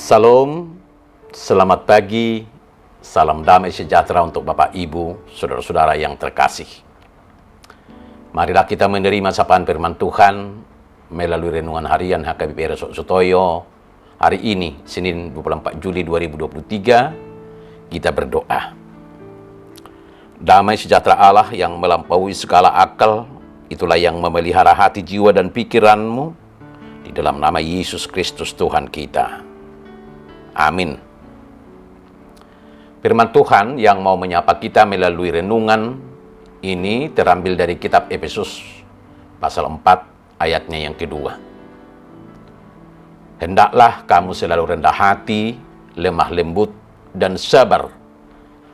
Salam, selamat pagi, salam damai sejahtera untuk Bapak, Ibu, saudara-saudara yang terkasih. Marilah kita menerima sapaan firman Tuhan melalui renungan harian HKBP RSO Sutoyo. Hari ini, Senin 24 Juli 2023, kita berdoa. Damai sejahtera Allah yang melampaui segala akal, itulah yang memelihara hati, jiwa, dan pikiranmu di dalam nama Yesus Kristus Tuhan kita. Amin. Firman Tuhan yang mau menyapa kita melalui renungan ini terambil dari kitab Efesus pasal 4 ayatnya yang kedua. Hendaklah kamu selalu rendah hati, lemah lembut, dan sabar.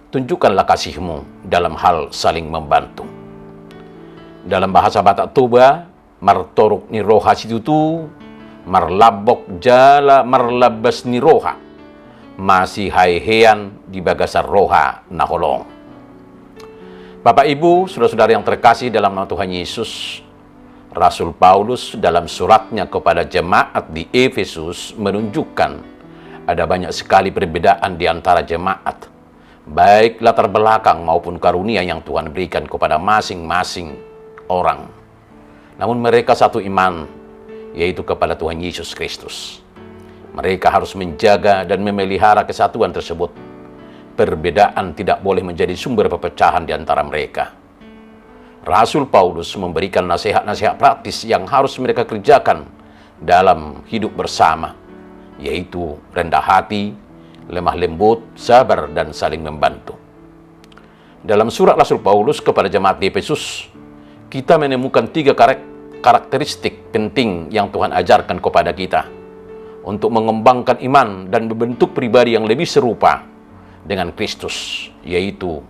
Tunjukkanlah kasihmu dalam hal saling membantu. Dalam bahasa Batak Toba, martoruk ni roha situtu, marlabok jala marlabas ni roha. Masih haihean di bagasar roha naholong. Bapak, Ibu, saudara-saudara yang terkasih dalam nama Tuhan Yesus, Rasul Paulus dalam suratnya kepada jemaat di Efesus menunjukkan ada banyak sekali perbedaan di antara jemaat, baik latar belakang maupun karunia yang Tuhan berikan kepada masing-masing orang. Namun mereka satu iman, yaitu kepada Tuhan Yesus Kristus. Mereka harus menjaga dan memelihara kesatuan tersebut. Perbedaan tidak boleh menjadi sumber perpecahan di antara mereka. Rasul Paulus memberikan nasihat-nasihat praktis yang harus mereka kerjakan dalam hidup bersama, yaitu rendah hati, lemah lembut, sabar, dan saling membantu. Dalam surat Rasul Paulus kepada jemaat di Efesus, kita menemukan 3 karakteristik penting yang Tuhan ajarkan kepada kita untuk mengembangkan iman dan membentuk pribadi yang lebih serupa dengan Kristus, yaitu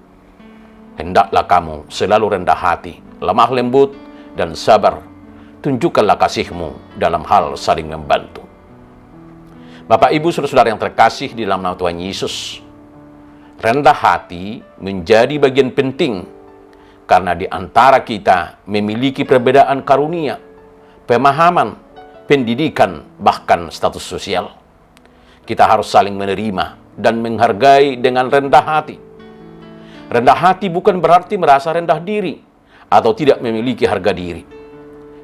hendaklah kamu selalu rendah hati, lemah lembut, dan sabar. Tunjukkanlah kasihmu dalam hal saling membantu. Bapak, Ibu, saudara-saudara yang terkasih di dalam nama Tuhan Yesus, rendah hati menjadi bagian penting karena di antara kita memiliki perbedaan karunia, pemahaman, pendidikan, bahkan status sosial. Kita harus saling menerima dan menghargai dengan rendah hati. Rendah hati bukan berarti merasa rendah diri atau tidak memiliki harga diri.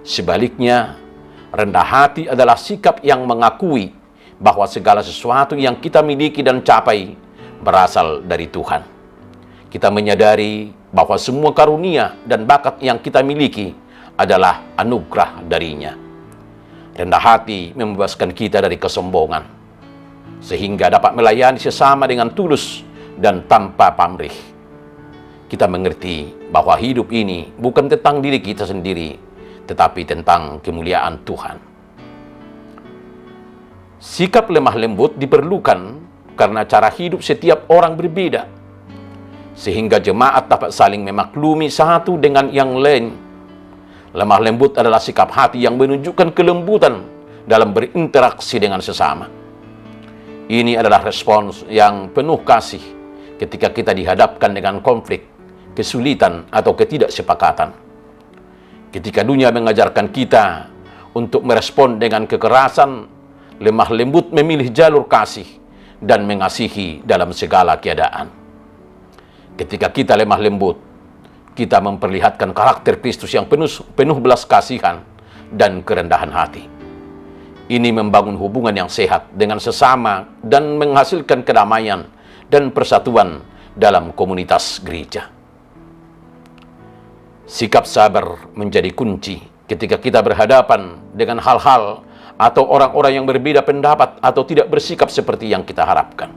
Sebaliknya, rendah hati adalah sikap yang mengakui bahwa segala sesuatu yang kita miliki dan capai berasal dari Tuhan. Kita menyadari bahwa semua karunia dan bakat yang kita miliki adalah anugerah darinya. Rendah hati membebaskan kita dari kesombongan, sehingga dapat melayani sesama dengan tulus dan tanpa pamrih. Kita mengerti bahwa hidup ini bukan tentang diri kita sendiri, tetapi tentang kemuliaan Tuhan. Sikap lemah lembut diperlukan karena cara hidup setiap orang berbeda, sehingga jemaat dapat saling memaklumi satu dengan yang lain. Lemah lembut adalah sikap hati yang menunjukkan kelembutan dalam berinteraksi dengan sesama. Ini adalah respons yang penuh kasih ketika kita dihadapkan dengan konflik, kesulitan, atau ketidaksepakatan. Ketika dunia mengajarkan kita untuk merespon dengan kekerasan, lemah lembut memilih jalur kasih dan mengasihi dalam segala keadaan. Ketika kita lemah lembut, kita memperlihatkan karakter Kristus yang penuh belas kasihan dan kerendahan hati. Ini membangun hubungan yang sehat dengan sesama dan menghasilkan kedamaian dan persatuan dalam komunitas gereja. Sikap sabar menjadi kunci ketika kita berhadapan dengan hal-hal atau orang-orang yang berbeda pendapat atau tidak bersikap seperti yang kita harapkan.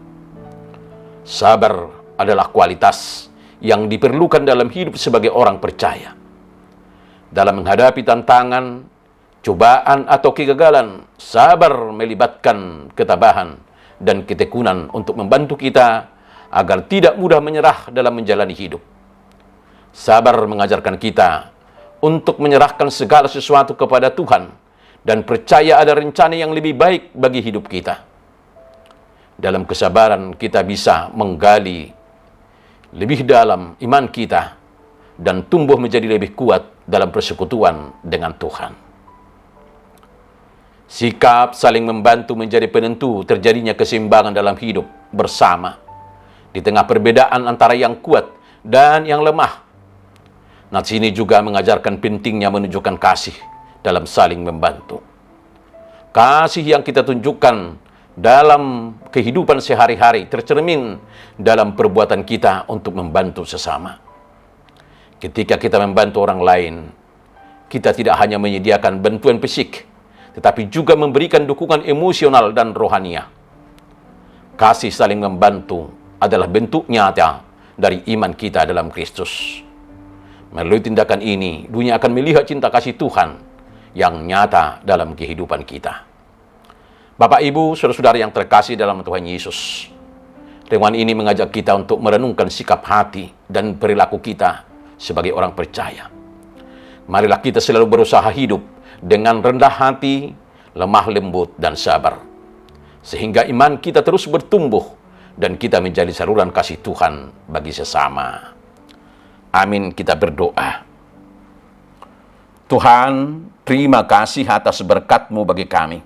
Sabar adalah kualitas yang diperlukan dalam hidup sebagai orang percaya. Dalam menghadapi tantangan, cobaan, atau kegagalan, sabar melibatkan ketabahan dan ketekunan untuk membantu kita agar tidak mudah menyerah dalam menjalani hidup. Sabar mengajarkan kita untuk menyerahkan segala sesuatu kepada Tuhan dan percaya ada rencana yang lebih baik bagi hidup kita. Dalam kesabaran kita bisa menggali lebih dalam iman kita dan tumbuh menjadi lebih kuat dalam persekutuan dengan Tuhan. Sikap saling membantu menjadi penentu terjadinya keseimbangan dalam hidup bersama di tengah perbedaan antara yang kuat dan yang lemah. Nats ini juga mengajarkan pentingnya menunjukkan kasih dalam saling membantu. Kasih yang kita tunjukkan dalam kehidupan sehari-hari tercermin dalam perbuatan kita untuk membantu sesama. Ketika kita membantu orang lain, kita tidak hanya menyediakan bantuan fisik, tetapi juga memberikan dukungan emosional dan rohania. Kasih saling membantu adalah bentuk nyata dari iman kita dalam Kristus. Melalui tindakan ini, dunia akan melihat cinta kasih Tuhan yang nyata dalam kehidupan kita. Bapak, Ibu, saudara-saudara yang terkasih dalam Tuhan Yesus, renungan ini mengajak kita untuk merenungkan sikap hati dan perilaku kita sebagai orang percaya. Marilah kita selalu berusaha hidup dengan rendah hati, lemah lembut, dan sabar, sehingga iman kita terus bertumbuh dan kita menjadi saluran kasih Tuhan bagi sesama. Amin. Kita berdoa. Tuhan, terima kasih atas berkat-Mu bagi kami.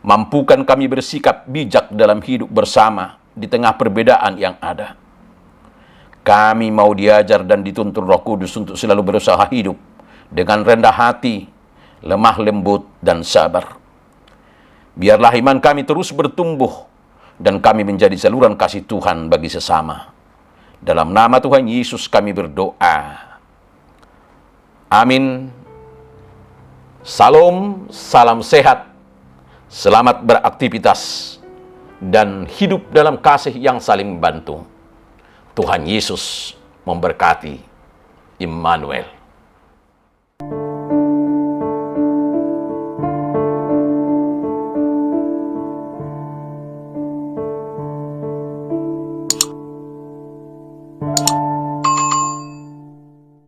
Mampukan kami bersikap bijak dalam hidup bersama di tengah perbedaan yang ada. Kami mau diajar dan dituntun Roh Kudus untuk selalu berusaha hidup dengan rendah hati, lemah lembut, dan sabar. Biarlah iman kami terus bertumbuh dan kami menjadi saluran kasih Tuhan bagi sesama. Dalam nama Tuhan Yesus kami berdoa. Amin. Salam, salam sehat. Selamat beraktivitas dan hidup dalam kasih yang saling membantu. Tuhan Yesus memberkati. Immanuel.